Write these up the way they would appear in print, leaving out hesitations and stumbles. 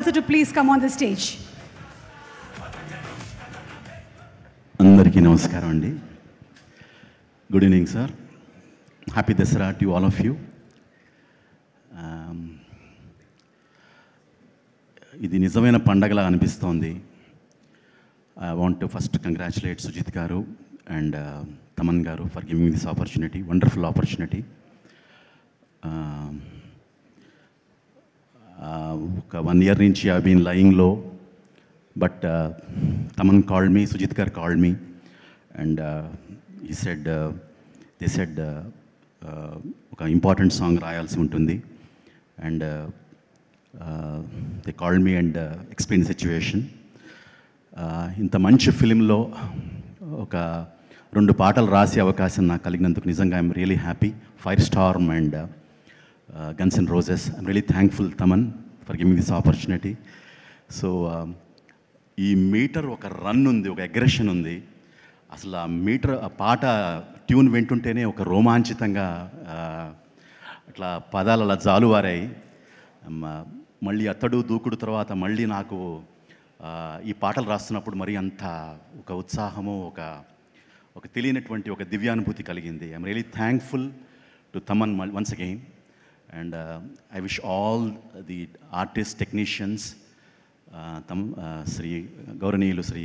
also to please come on the stage. అందరికీ నమస్కారం అండి. Good evening sir. Happy Dasara to all of you. ఇది నిజమైన పండగలా అనిపిస్తోంది. I want to first congratulate Sujith గారు అండ్ తమన్ గారు for giving this opportunity, wonderful opportunity. ఒక 1 year నుంచి I been lying low, but Taman called me, Sujit Gar called me, and he said, they said ఒక important song రాయాల్సి ఉంటుంది, and they called me and explained the situation. ఇంత మంచి ఫిలింలో ఒక 2 పాటలు రాసే అవకాశం నాకు కలిగినందుకు నిజంగా I'm really happy. Fire Storm and guns and roses. I'm really thankful Taman for giving this opportunity. So ఈ మీటర్ ఒక రన్ ఉంది, ఒక అగ్రెషన్ ఉంది. అసలు ఆ మీటర్, ఆ పాట ట్యూన్ వింటుంటేనే ఒక రోమాంచితంగా అట్లా పదాలు అలా జాలువారాయి. మళ్ళీ అతడు దూకుడు తర్వాత మళ్ళీ నాకు ఈ పాటలు రాస్తున్నప్పుడు మరి అంత ఒక ఉత్సాహము, ఒక తెలియనటువంటి ఒక దివ్యానుభూతి కలిగింది. I'm really thankful to Taman once again, and I wish all the artist, technicians, Shri గౌరవనీయులు శ్రీ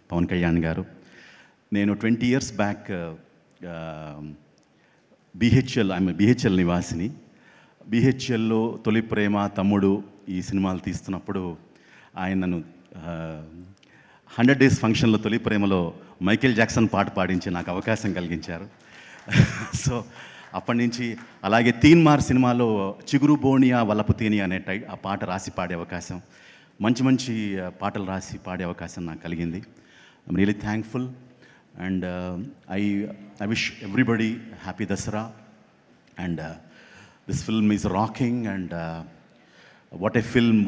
పవన్ కళ్యాణ్ గారు. నేను 20 years బ్యాక్ బిహెచ్ఎల్ నివాసిని. బిహెచ్ఎల్లో తొలి ప్రేమ, తమ్ముడు ఈ సినిమాలు తీస్తున్నప్పుడు ఆయన నన్ను 100 days ఫంక్షన్లో తొలి ప్రేమలో మైకేల్ జాక్సన్ పాట పాడించి నాకు అవకాశం కలిగించారు. సో అప్పటి నుంచి అలాగే తీన్మార్ సినిమాలో చిగురు బోనియా వల్లపు తేని అనే ఆ పాట రాసి పాడే అవకాశం, మంచి పాటలు రాసి పాడే అవకాశం నాకు కలిగింది. I'm really thankful, and I wish everybody happy Dasara. And this film is rocking, and what a film,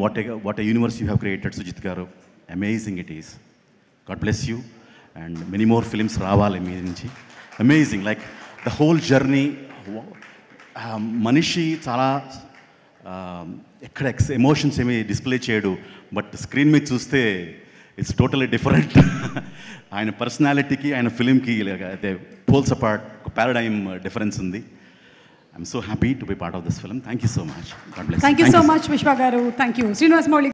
what a universe you have created Sujith garu. Amazing it is. God bless you, and many more films రావాలి మీ నుంచి. Amazing, like the whole journey. మనిషి చాలా ఎక్కడ emotions ఏమీ display చేయడు, but screen మీద చూస్తే ఇట్స్ టోటలీ డిఫరెంట్. ఆయన పర్సనాలిటీకి ఆయన ఫిలింకి అయితే పోల్స్ అపార్ట్, ఒక పారాడైమ్ డిఫరెన్స్ ఉంది. I'm so happy to be part of this film. Thank you so much. God bless. Thank you so much Vishwa garu. Thank you. Srinivas Mouli.